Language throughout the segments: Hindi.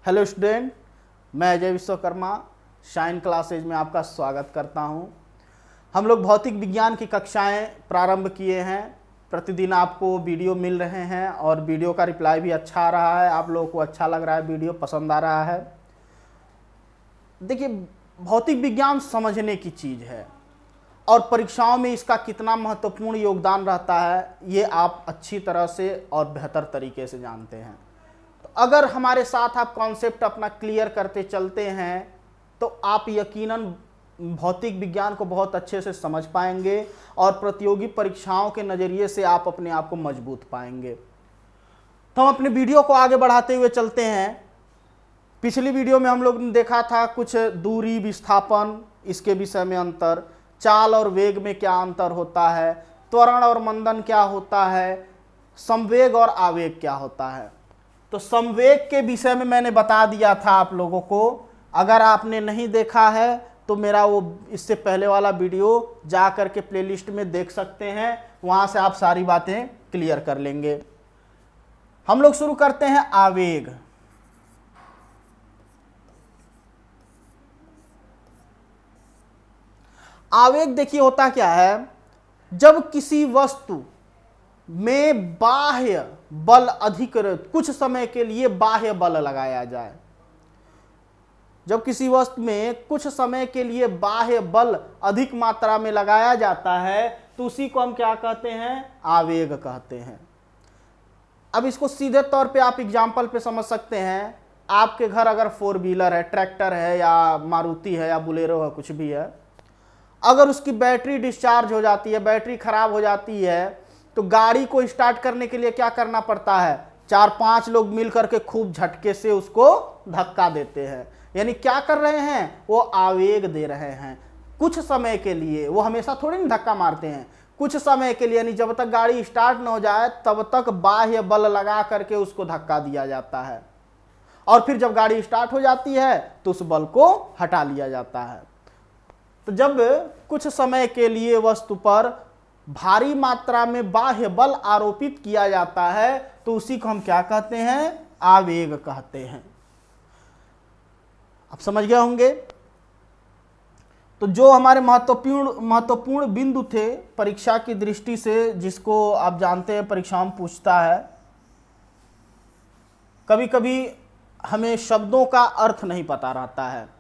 हेलो स्टूडेंट, मैं अजय विश्वकर्मा शाइन क्लासेज में आपका स्वागत करता हूं। हम लोग भौतिक विज्ञान की कक्षाएं प्रारंभ किए हैं। प्रतिदिन आपको वीडियो मिल रहे हैं और वीडियो का रिप्लाई भी अच्छा आ रहा है। आप लोगों को अच्छा लग रहा है, वीडियो पसंद आ रहा है। देखिए, भौतिक विज्ञान समझने की चीज़ है और परीक्षाओं में इसका कितना महत्वपूर्ण योगदान रहता है ये आप अच्छी तरह से और बेहतर तरीके से जानते हैं। अगर हमारे साथ आप कॉन्सेप्ट अपना क्लियर करते चलते हैं तो आप यकीनन भौतिक विज्ञान को बहुत अच्छे से समझ पाएंगे और प्रतियोगी परीक्षाओं के नज़रिए से आप अपने आप को मजबूत पाएंगे। तो हम अपने वीडियो को आगे बढ़ाते हुए चलते हैं। पिछली वीडियो में हम लोग ने देखा था कुछ दूरी, विस्थापन, इसके विषय में अंतर, चाल और वेग में क्या अंतर होता है, त्वरण और मंदन क्या होता है, संवेग और आवेग क्या होता है। तो संवेग के विषय में मैंने बता दिया था आप लोगों को। अगर आपने नहीं देखा है तो मेरा वो इससे पहले वाला वीडियो जा करके प्लेलिस्ट में देख सकते हैं, वहां से आप सारी बातें क्लियर कर लेंगे। हम लोग शुरू करते हैं आवेग। आवेग देखिए होता क्या है, जब किसी वस्तु में बाह्य बल अधिक, कुछ समय के लिए बाह्य बल लगाया जाए। जब किसी वस्तु में कुछ समय के लिए बाह्य बल अधिक मात्रा में लगाया जाता है तो उसी को हम क्या कहते हैं? आवेग कहते हैं। अब इसको सीधे तौर पे आप एग्जाम्पल पे समझ सकते हैं। आपके घर अगर 4 व्हीलर है, ट्रैक्टर है या मारुति है या बुलेरो है, कुछ भी है, अगर उसकी बैटरी डिस्चार्ज हो जाती है, बैटरी खराब हो जाती है, तो गाड़ी को स्टार्ट करने के लिए क्या करना पड़ता है? 4-5 लोग मिल करके खूब झटके से उसको धक्का देते हैं। यानी क्या कर रहे हैं? वो आवेग दे रहे हैं कुछ समय के लिए। वो हमेशा थोड़ी ना धक्का मारते हैं, कुछ समय के लिए, यानी जब तक गाड़ी स्टार्ट न हो जाए तब तक बाह्य बल लगा करके उसको धक्का दिया जाता है और फिर जब गाड़ी स्टार्ट हो जाती है तो उस बल को हटा लिया जाता है। तो जब कुछ समय के लिए वस्तु पर भारी मात्रा में बाह्य बल आरोपित किया जाता है तो उसी को हम क्या कहते हैं? आवेग कहते हैं। आप समझ गए होंगे। तो जो हमारे महत्वपूर्ण बिंदु थे परीक्षा की दृष्टि से, जिसको आप जानते हैं परीक्षा में पूछता है, कभी कभी हमें शब्दों का अर्थ नहीं पता रहता है।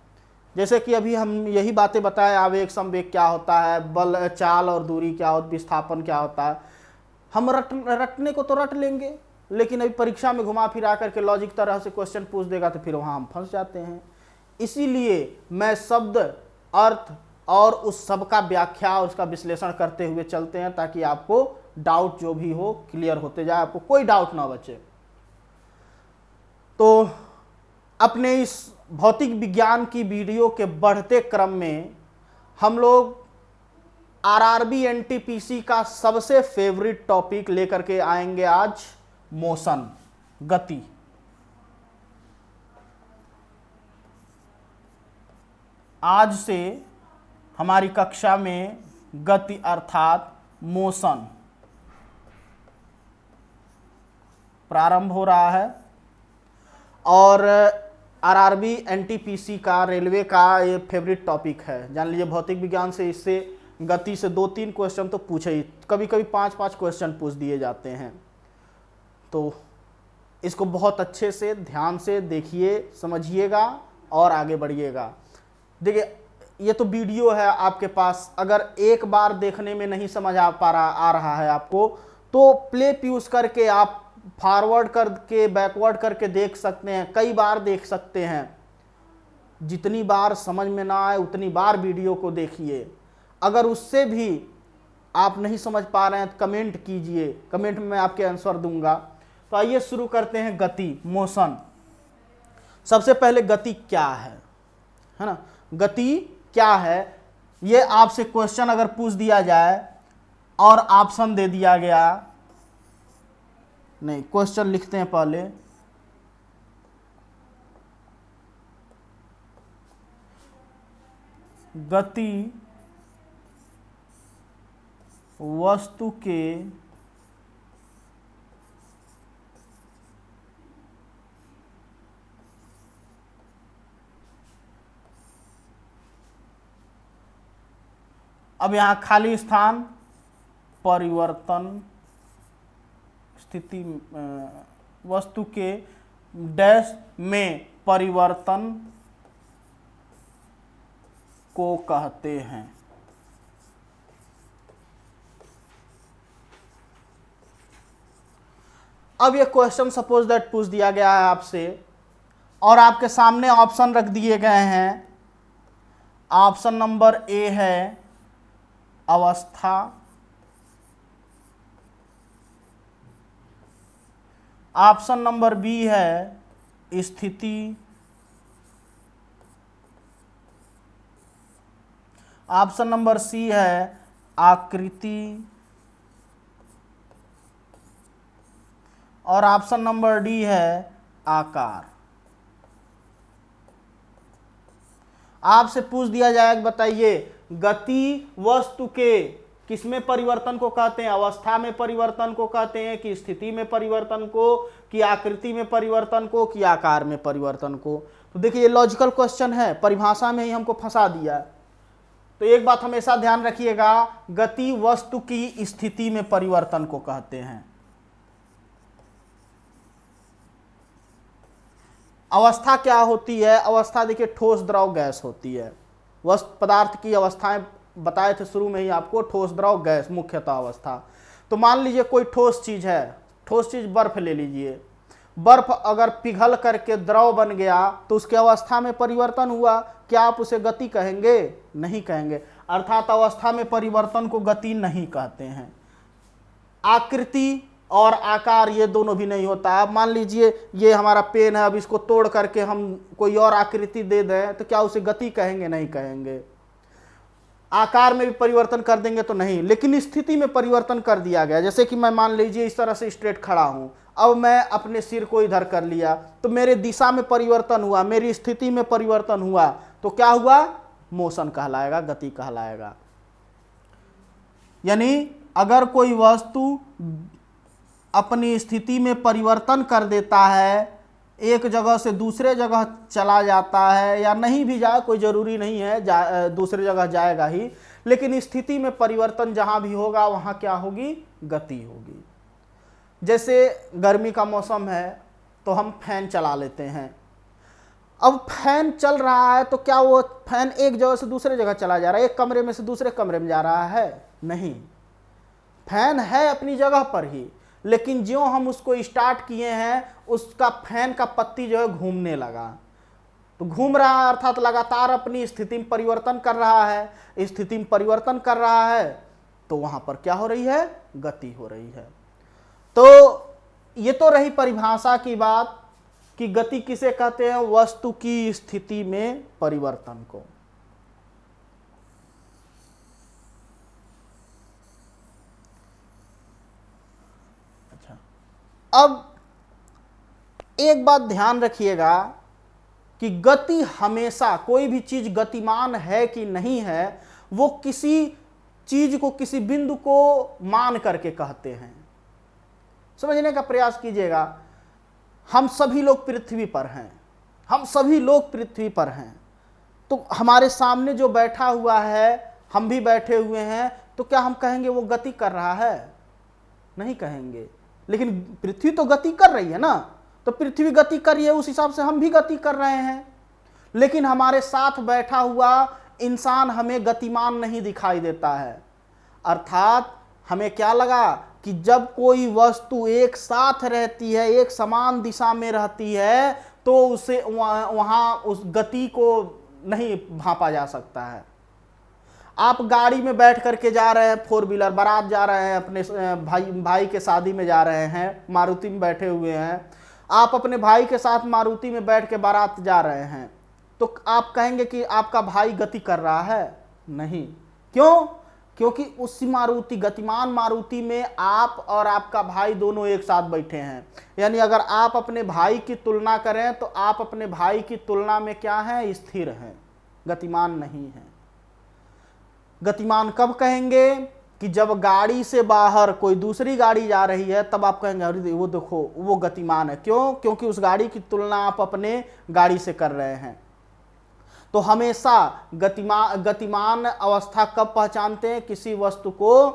जैसे कि अभी हम यही बातें बताएं, आवेग संवेग क्या होता है, बल, चाल और दूरी क्या होता है, विस्थापन क्या होता है। हम रटने को तो रट लेंगे, लेकिन अभी परीक्षा में घुमा फिरा करके लॉजिक तरह से क्वेश्चन पूछ देगा तो फिर वहाँ हम फंस जाते हैं। इसीलिए मैं शब्द, अर्थ और उस सब का व्याख्या और उसका विश्लेषण करते हुए चलते हैं ताकि आपको डाउट जो भी हो क्लियर होते जाए, आपको कोई डाउट ना बचे। तो अपने इस भौतिक विज्ञान की वीडियो के बढ़ते क्रम में हम लोग आरआरबी एनटीपीसी का सबसे फेवरेट टॉपिक लेकर के आएंगे आज, मोशन, गति। आज से हमारी कक्षा में गति अर्थात मोशन प्रारंभ हो रहा है और आरआरबी एनटीपीसी का, रेलवे का ये फेवरेट टॉपिक है। जान लीजिए भौतिक विज्ञान से इससे गति से 2-3 क्वेश्चन तो पूछे ही, कभी कभी 5-5 क्वेश्चन पूछ दिए जाते हैं। तो इसको बहुत अच्छे से ध्यान से देखिए, समझिएगा और आगे बढ़िएगा। देखिए, ये तो वीडियो है आपके पास, अगर एक बार देखने में नहीं समझ आ रहा है आपको तो प्ले प्यूज करके आप फॉरवर्ड करके बैकवर्ड करके देख सकते हैं, कई बार देख सकते हैं। जितनी बार समझ में ना आए उतनी बार वीडियो को देखिए। अगर उससे भी आप नहीं समझ पा रहे हैं तो कमेंट कीजिए, कमेंट में मैं आपके आंसर दूंगा। तो आइए शुरू करते हैं। गति, मोशन। सबसे पहले गति क्या है ना? गति क्या है, ये आपसे क्वेश्चन अगर पूछ दिया जाए और ऑप्शन दे दिया गया, नहीं, क्वेश्चन लिखते हैं पहले। गति वस्तु के अब यहाँ खाली स्थान परिवर्तन स्थिति वस्तु के डैश में परिवर्तन को कहते हैं। अब ये क्वेश्चन सपोज दैट पूछ दिया गया है आपसे और आपके सामने ऑप्शन रख दिए गए हैं। ऑप्शन नंबर ए है अवस्था, ऑप्शन नंबर बी है स्थिति, ऑप्शन नंबर सी है आकृति और ऑप्शन नंबर डी है आकार। आपसे पूछ दिया जाएगा, बताइए गति वस्तु के किसमें परिवर्तन को कहते हैं? अवस्था में परिवर्तन को कहते हैं कि स्थिति में परिवर्तन को, कि आकृति में परिवर्तन को, कि आकार में परिवर्तन को? तो देखिए ये लॉजिकल क्वेश्चन है, परिभाषा में ही हमको फंसा दिया। तो एक बात हमेशा ध्यान रखिएगा, गति वस्तु की स्थिति में परिवर्तन को कहते हैं। अवस्था क्या होती है? अवस्था देखिए ठोस द्रव गैस होती है। वस्तु पदार्थ की अवस्थाएं बताए थे शुरू में ही आपको, ठोस द्रव गैस मुख्यतः अवस्था। तो मान लीजिए कोई ठोस चीज है, ठोस चीज बर्फ ले लीजिए, बर्फ अगर पिघल करके द्रव बन गया तो उसकी अवस्था में परिवर्तन हुआ, क्या आप उसे गति कहेंगे? नहीं कहेंगे। अर्थात अवस्था में परिवर्तन को गति नहीं कहते हैं। आकृति और आकार ये दोनों भी नहीं होता। अब मान लीजिए ये हमारा पेन है, अब इसको तोड़ करके हम कोई और आकृति दे दें तो क्या उसे गति कहेंगे? नहीं कहेंगे। आकार में भी परिवर्तन कर देंगे तो नहीं, लेकिन स्थिति में परिवर्तन कर दिया गया। जैसे कि मैं मान लीजिए इस तरह से स्ट्रेट खड़ा हूं, अब मैं अपने सिर को इधर कर लिया तो मेरे दिशा में परिवर्तन हुआ, मेरी स्थिति में परिवर्तन हुआ, तो क्या हुआ? मोशन कहलाएगा, गति कहलाएगा। यानी अगर कोई वस्तु अपनी स्थिति में परिवर्तन कर देता है, एक जगह से दूसरे जगह चला जाता है, या नहीं भी जाए कोई ज़रूरी नहीं है, दूसरे जगह जाएगा ही, लेकिन स्थिति में परिवर्तन जहाँ भी होगा वहाँ क्या होगी? गति होगी। जैसे गर्मी का मौसम है तो हम फैन चला लेते हैं। अब फैन चल रहा है तो क्या वो फैन एक जगह से दूसरे जगह चला जा रहा है, एक कमरे में से दूसरे कमरे में जा रहा है? नहीं, फैन है अपनी जगह पर ही, लेकिन ज्यों हम उसको स्टार्ट किए हैं उसका फैन का पत्ती जो है घूमने लगा। तो घूम रहा है अर्थात लगातार अपनी स्थिति में परिवर्तन कर रहा है। स्थिति में परिवर्तन कर रहा है तो वहां पर क्या हो रही है? गति हो रही है। तो ये तो रही परिभाषा की बात कि गति किसे कहते हैं? वस्तु की स्थिति में परिवर्तन को। अच्छा, अब एक बात ध्यान रखिएगा कि गति हमेशा, कोई भी चीज गतिमान है कि नहीं है, वो किसी चीज को, किसी बिंदु को मान करके कहते हैं। समझने का प्रयास कीजिएगा। हम सभी लोग पृथ्वी पर हैं, हम सभी लोग पृथ्वी पर हैं, तो हमारे सामने जो बैठा हुआ है, हम भी बैठे हुए हैं, तो क्या हम कहेंगे वो गति कर रहा है? नहीं कहेंगे। लेकिन पृथ्वी तो गति कर रही है ना, तो पृथ्वी गति कर रही है, उस हिसाब से हम भी गति कर रहे हैं। लेकिन हमारे साथ बैठा हुआ इंसान हमें गतिमान नहीं दिखाई देता है। अर्थात हमें क्या लगा कि जब कोई वस्तु एक साथ रहती है, एक समान दिशा में रहती है, तो उसे वहां उस गति को नहीं भांपा जा सकता है। आप गाड़ी में बैठ करके जा रहे हैं, 4 व्हीलर, बारात जा रहे हैं, अपने भाई के शादी में जा रहे हैं, मारुति में बैठे हुए हैं, आप अपने भाई के साथ मारुति में बैठ के बारात जा रहे हैं, तो आप कहेंगे कि आपका भाई गति कर रहा है? नहीं। क्यों? क्योंकि उसी मारुति, गतिमान मारुति में आप और आपका भाई दोनों एक साथ बैठे हैं। यानी अगर आप अपने भाई की तुलना करें तो आप अपने भाई की तुलना में क्या हैं? स्थिर हैं, गतिमान नहीं हैं। गतिमान कब कहेंगे? कि जब गाड़ी से बाहर कोई दूसरी गाड़ी जा रही है, तब आप कहेंगे अरे वो देखो वो गतिमान है। क्यों? क्योंकि उस गाड़ी की तुलना आप अपने गाड़ी से कर रहे हैं। तो हमेशा गतिमान अवस्था कब पहचानते हैं? किसी वस्तु को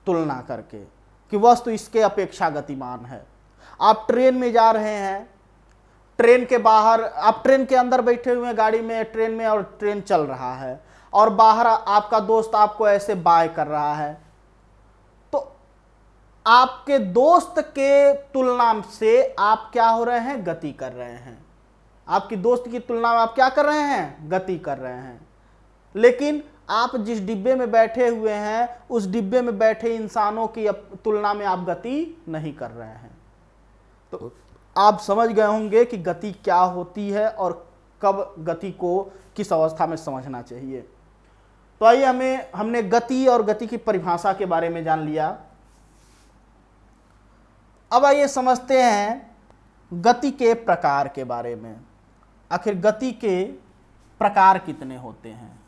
तुलना करके कि वस्तु इसके अपेक्षा गतिमान है। आप ट्रेन में जा रहे हैं, ट्रेन के बाहर, आप ट्रेन के अंदर बैठे हुए हैं गाड़ी में, ट्रेन में, और ट्रेन चल रहा है, और बाहर आपका दोस्त आपको ऐसे बाय कर रहा है, तो आपके दोस्त के तुलना से आप क्या हो रहे हैं? गति कर रहे हैं। आपकी दोस्त की तुलना में आप क्या कर रहे हैं? गति कर रहे हैं। लेकिन आप जिस डिब्बे में बैठे हुए हैं, उस डिब्बे में बैठे इंसानों की तुलना में आप गति नहीं कर रहे हैं। तो आप समझ गए होंगे कि गति क्या होती है और कब गति को किस अवस्था में समझना चाहिए। तो आइए, हमने गति और गति की परिभाषा के बारे में जान लिया। अब आइए समझते हैं गति के प्रकार के बारे में। आखिर गति के प्रकार कितने होते हैं?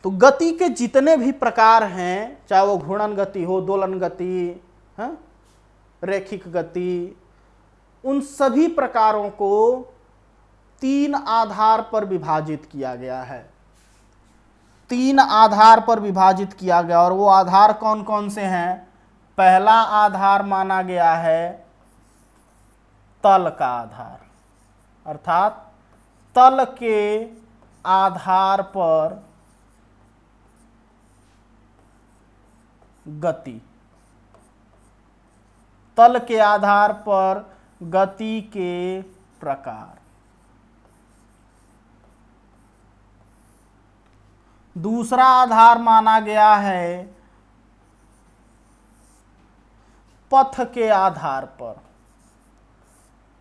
तो गति के जितने भी प्रकार हैं, चाहे वो घूर्णन गति हो, दोलन गति, रैखिक गति, उन सभी प्रकारों को 3 आधार पर विभाजित किया गया है। 3 आधार पर विभाजित किया गया, और वो आधार कौन कौन से हैं? पहला आधार माना गया है तल का आधार, अर्थात तल के आधार पर गति, तल के आधार पर गति के प्रकार। दूसरा आधार माना गया है पथ के आधार पर,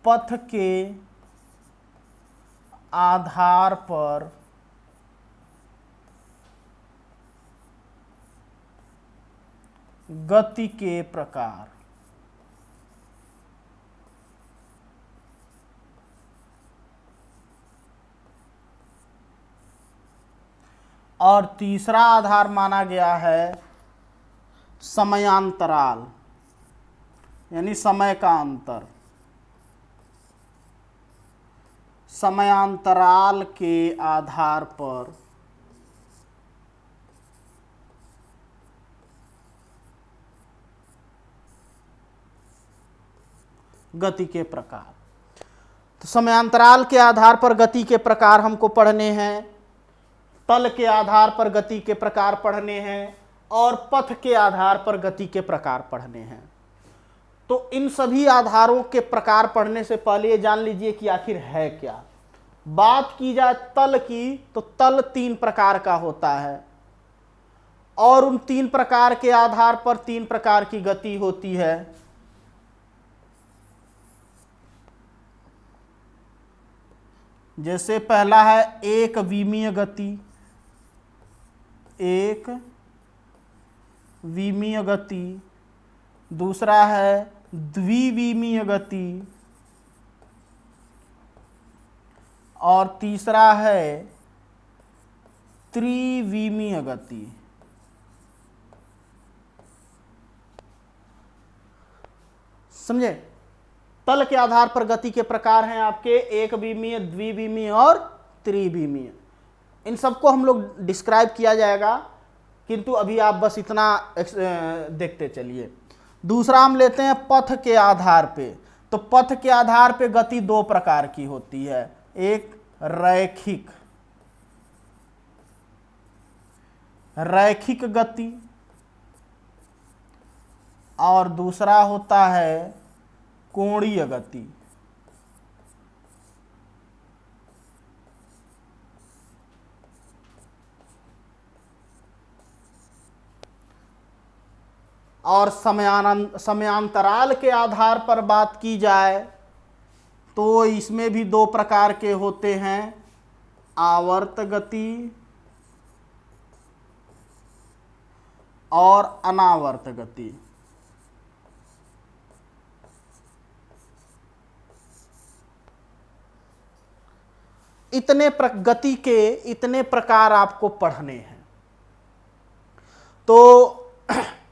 पथ के आधार पर गति के प्रकार। और तीसरा आधार माना गया है समयांतराल, यानी समय का अंतर। समयांतराल के आधार पर गति के प्रकार। तो समयांतराल के आधार पर गति के प्रकार हमको पढ़ने हैं, तल के आधार पर गति के प्रकार पढ़ने हैं, और पथ के आधार पर गति के प्रकार पढ़ने हैं। तो इन सभी आधारों के प्रकार पढ़ने से पहले ये जान लीजिए कि आखिर है क्या। बात की जाए तल की, तो तल 3 प्रकार का होता है, और उन 3 प्रकार के आधार पर 3 प्रकार की गति होती है। जैसे पहला है एक विमीय गति, एक विमीय गति। दूसरा है द्विविमीय गति, और तीसरा है त्रिविमीय गति। समझे? तल के आधार पर गति के प्रकार हैं आपके एक विमीय, द्विविमीय और त्रिविमीय। इन सबको हम लोग डिस्क्राइब किया जाएगा, किंतु अभी आप बस इतना देखते चलिए। दूसरा हम लेते हैं पथ के आधार पे। तो पथ के आधार पे गति 2 प्रकार की होती है, एक रैखिक गति, और दूसरा होता है कोणीय गति। और समयांतराल के आधार पर बात की जाए तो इसमें भी 2 प्रकार के होते हैं, आवर्त गति और अनावर्त गति। गति के इतने प्रकार आपको पढ़ने हैं। तो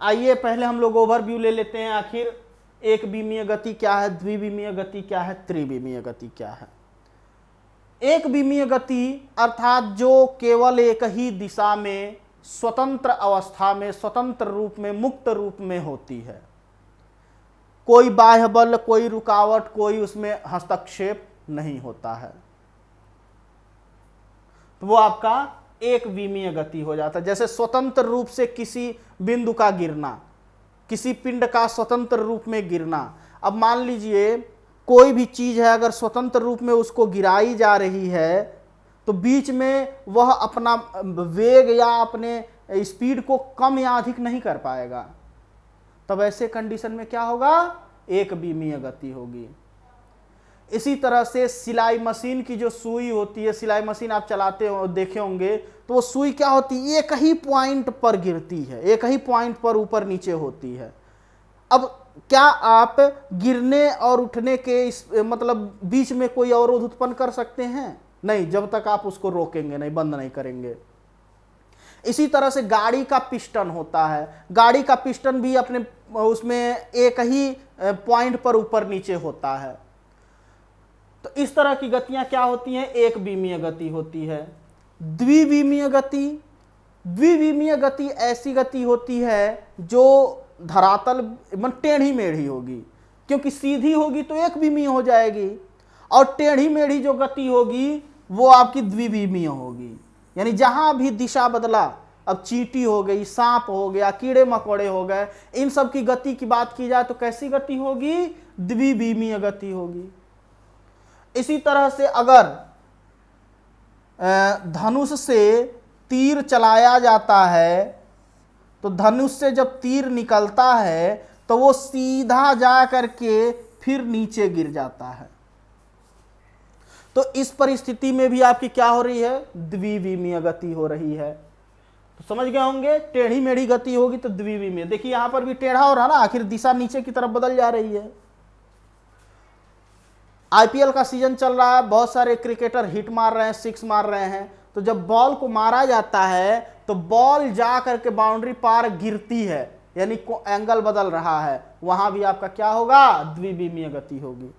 आइए पहले हम लोग ओवरव्यू ले लेते हैं, आखिर एक विमीय गति क्या है, द्विविमीय गति क्या है, त्रिविमीय गति क्या है। एक विमीय गति अर्थात जो केवल एक ही दिशा में स्वतंत्र अवस्था में, स्वतंत्र रूप में, मुक्त रूप में होती है, कोई बाह्य बल, कोई रुकावट, कोई उसमें हस्तक्षेप नहीं होता है, तो वो आपका एक विमीय गति हो जाता है। जैसे स्वतंत्र रूप से किसी बिंदु का गिरना, किसी पिंड का स्वतंत्र रूप में गिरना। अब मान लीजिए कोई भी चीज है, अगर स्वतंत्र रूप में उसको गिराई जा रही है तो बीच में वह अपना वेग या अपने स्पीड को कम या अधिक नहीं कर पाएगा, तब ऐसे कंडीशन में क्या होगा, एक विमीय गति होगी। इसी तरह से सिलाई मशीन की जो सुई होती है, सिलाई मशीन आप चलाते हो देखे होंगे, तो वो सुई क्या होती है, एक ही पॉइंट पर गिरती है, एक ही पॉइंट पर ऊपर नीचे होती है। अब क्या आप गिरने और उठने के मतलब बीच में कोई अवरोध उत्पन्न कर सकते हैं? नहीं, जब तक आप उसको रोकेंगे नहीं, बंद नहीं करेंगे। इसी तरह से गाड़ी का पिस्टन होता है, गाड़ी का पिस्टन भी अपने उसमें एक ही पॉइंट पर ऊपर नीचे होता है। तो इस तरह की गतियां क्या होती हैं, एक विमीय गति होती है। द्विविमीय गति, द्विविमीय गति ऐसी गति होती है जो धरातल टेढ़ी मेढ़ी होगी, क्योंकि सीधी होगी तो एक विमीय हो जाएगी, और टेढ़ी मेढ़ी जो गति होगी वो आपकी द्विविमीय होगी। यानी जहां भी दिशा बदला, अब चींटी हो गई, सांप हो गया, कीड़े मकोड़े हो गए, इन सब की गति की बात की जाए तो कैसी गति होगी, द्विविमीय गति होगी। इसी तरह से अगर धनुष से तीर चलाया जाता है, तो धनुष से जब तीर निकलता है तो वो सीधा जा करके फिर नीचे गिर जाता है। तो इस परिस्थिति में भी आपकी क्या हो रही है, द्विविमीय गति हो रही है। तो समझ गए होंगे, टेढ़ी मेढ़ी गति होगी तो द्विविमीय। देखिए यहां पर भी टेढ़ा हो रहा ना, आखिर दिशा नीचे की तरफ बदल जा रही है। आईपीएल का सीजन चल रहा है, बहुत सारे क्रिकेटर हिट मार रहे हैं, सिक्स मार रहे हैं, तो जब बॉल को मारा जाता है तो बॉल जा करके बाउंड्री पार गिरती है, यानी एंगल बदल रहा है, वहां भी आपका क्या होगा, द्विविमीय गति होगी।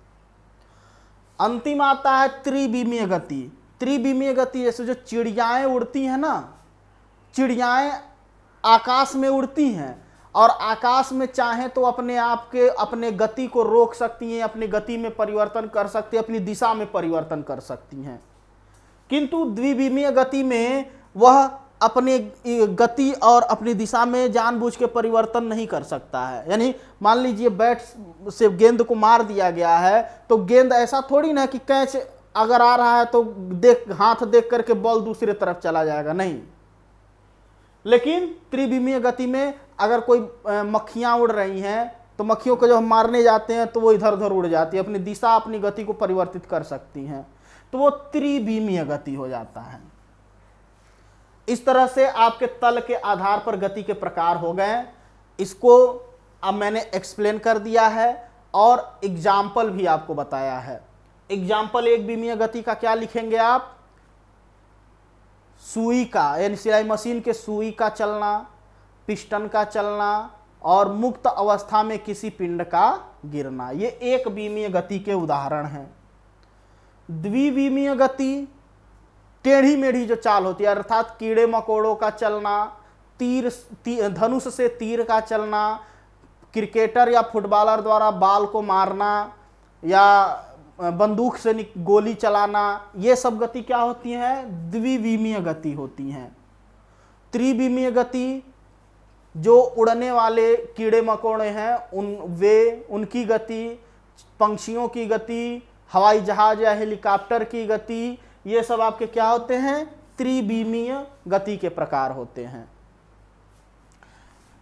अंतिम आता है त्रिविमीय गति। त्रिविमीय गति जैसे जो चिड़ियाएं उड़ती हैं ना, चिड़ियाएं आकाश में उड़ती हैं और आकाश में चाहे तो अपने आप के अपने गति को रोक सकती हैं, अपनी गति में परिवर्तन कर सकती हैं, अपनी दिशा में परिवर्तन कर सकती हैं। किंतु द्विविमीय गति में वह अपनी गति और अपनी दिशा में जानबूझ के परिवर्तन नहीं कर सकता है। यानी मान लीजिए बैट से गेंद को मार दिया गया है, तो गेंद ऐसा थोड़ी ना कि कैच अगर आ रहा है तो हाथ देख करके बॉल दूसरी तरफ चला जाएगा, नहीं। लेकिन त्रिविमीय गति में अगर कोई मक्खियां उड़ रही हैं तो मक्खियों को जब हम मारने जाते हैं तो वो इधर उधर उड़ जाती है, अपनी दिशा अपनी गति को परिवर्तित कर सकती हैं, तो वो त्रिविमीय गति हो जाता है। इस तरह से आपके तल के आधार पर गति के प्रकार हो गए। इसको अब मैंने एक्सप्लेन कर दिया है और एग्जाम्पल भी आपको बताया है। एग्जाम्पल एक विमीय गति का क्या लिखेंगे आप, सुई का, यानी सिलाई मशीन के सुई का चलना, पिस्टन का चलना और मुक्त अवस्था में किसी पिंड का गिरना, ये एक विमीय गति के उदाहरण हैं। द्विविमीय गति टेढ़ी मेढ़ी जो चाल होती है, अर्थात कीड़े मकोड़ों का चलना, धनुष से तीर का चलना, क्रिकेटर या फुटबॉलर द्वारा बाल को मारना या बंदूक से गोली चलाना, ये सब गति क्या होती है, द्विविमीय गति होती हैं। त्रिविमीय गति जो उड़ने वाले कीड़े मकोड़े हैं उनकी गति, पंछियों की गति, हवाई जहाज या हेलीकॉप्टर की गति, ये सब आपके क्या होते हैं, त्रिविमीय गति के प्रकार होते हैं।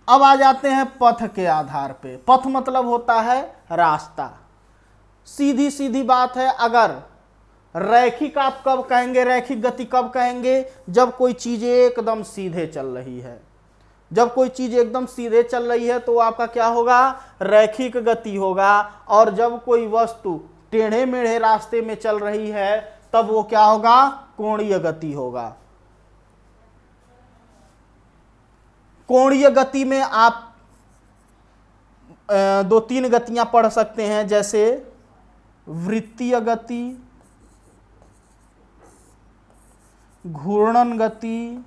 अब आ जाते हैं पथ के आधार पे। पथ मतलब होता है रास्ता। सीधी सीधी बात है, अगर रैखिक आप कब कहेंगे, रैखिक गति कब कहेंगे, जब कोई चीज एकदम सीधे चल रही है। जब कोई चीज एकदम सीधे चल रही है तो आपका क्या होगा, रैखिक गति होगा। और जब कोई वस्तु टेढ़े मेढ़े रास्ते में चल रही है तब वो क्या होगा, कोणीय गति होगा। कोणीय गति में आप 2-3 गतियां पढ़ सकते हैं, जैसे वृत्तीय गति, घूर्णन गति,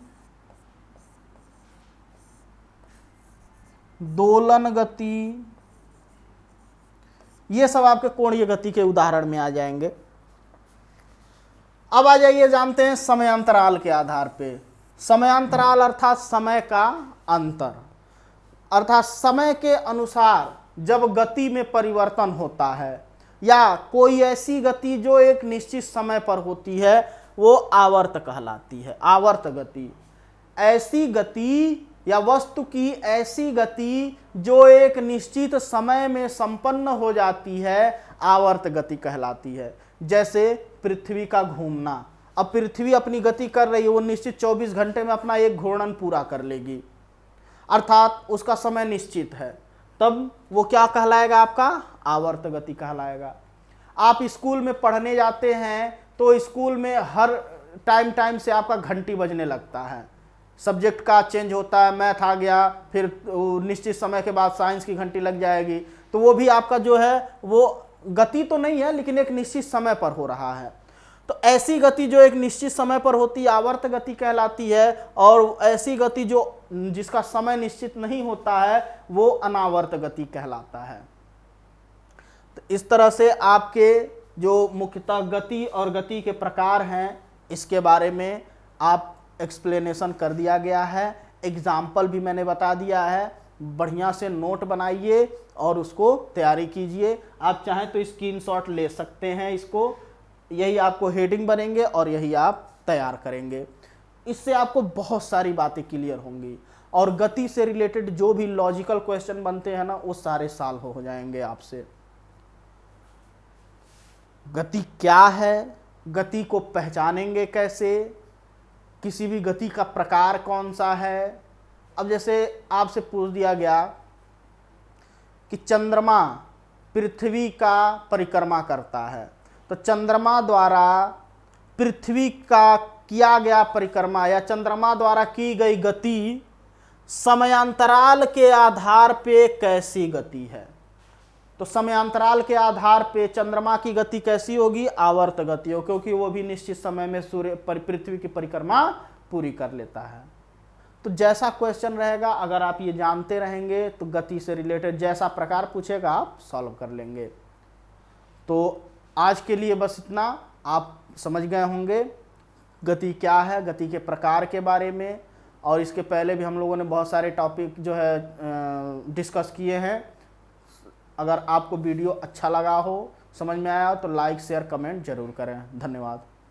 दोलन गति, ये सब आपके कोणीय गति के उदाहरण में आ जाएंगे। अब आ जाइए जानते हैं समयांतराल के आधार पे। समयांतराल अर्थात समय का अंतर, अर्थात समय के अनुसार जब गति में परिवर्तन होता है या कोई ऐसी गति जो एक निश्चित समय पर होती है वो आवर्त कहलाती है। आवर्त गति ऐसी गति या वस्तु की ऐसी गति जो एक निश्चित समय में संपन्न हो जाती है, आवर्त गति कहलाती है। जैसे पृथ्वी का घूमना, अब पृथ्वी अपनी गति कर रही है, वो निश्चित 24 घंटे में अपना एक घूर्णन पूरा कर लेगी, अर्थात उसका समय निश्चित है, तब वो क्या कहलाएगा, आपका आवर्त गति कहलाएगा। आप स्कूल में पढ़ने जाते हैं तो स्कूल में हर टाइम से आपका घंटी बजने लगता है, सब्जेक्ट का चेंज होता है, मैथ आ गया, फिर निश्चित समय के बाद साइंस की घंटी लग जाएगी, तो वो भी आपका जो है वो गति तो नहीं है लेकिन एक निश्चित समय पर हो रहा है। तो ऐसी गति जो एक निश्चित समय पर होती है आवर्त गति कहलाती है, और ऐसी गति जो जिसका समय निश्चित नहीं होता है वो अनावर्त गति कहलाता है। तो इस तरह से आपके जो मुख्यतः गति और गति के प्रकार हैं इसके बारे में आप एक्सप्लेनेशन कर दिया गया है, एग्जाम्पल भी मैंने बता दिया है। बढ़िया से नोट बनाइए और उसको तैयारी कीजिए। आप चाहें तो स्क्रीनशॉट ले सकते हैं, इसको यही आपको हेडिंग बनेंगे और यही आप तैयार करेंगे। इससे आपको बहुत सारी बातें क्लियर होंगी और गति से रिलेटेड जो भी लॉजिकल क्वेश्चन बनते हैं ना वो सारे सॉल्व हो जाएंगे आपसे। गति क्या है, गति को पहचानेंगे कैसे, किसी भी गति का प्रकार कौन सा है। अब जैसे आपसे पूछ दिया गया कि चंद्रमा पृथ्वी का परिक्रमा करता है, तो चंद्रमा द्वारा पृथ्वी का किया गया परिक्रमा या चंद्रमा द्वारा की गई गति समयांतराल के आधार पे कैसी गति है। तो समयांतराल के आधार पे चंद्रमा की गति कैसी होगी, आवर्त गति हो, क्योंकि वो भी निश्चित समय में सूर्य पृथ्वी की परिक्रमा पूरी कर लेता है। तो जैसा क्वेश्चन रहेगा अगर आप ये जानते रहेंगे तो गति से रिलेटेड जैसा प्रकार पूछेगा आप सॉल्व कर लेंगे। तो आज के लिए बस इतना, आप समझ गए होंगे गति क्या है, गति के प्रकार के बारे में, और इसके पहले भी हम लोगों ने बहुत सारे टॉपिक जो है डिस्कस किए हैं। अगर आपको वीडियो अच्छा लगा हो, समझ में आया हो तो लाइक शेयर कमेंट जरूर करें। धन्यवाद।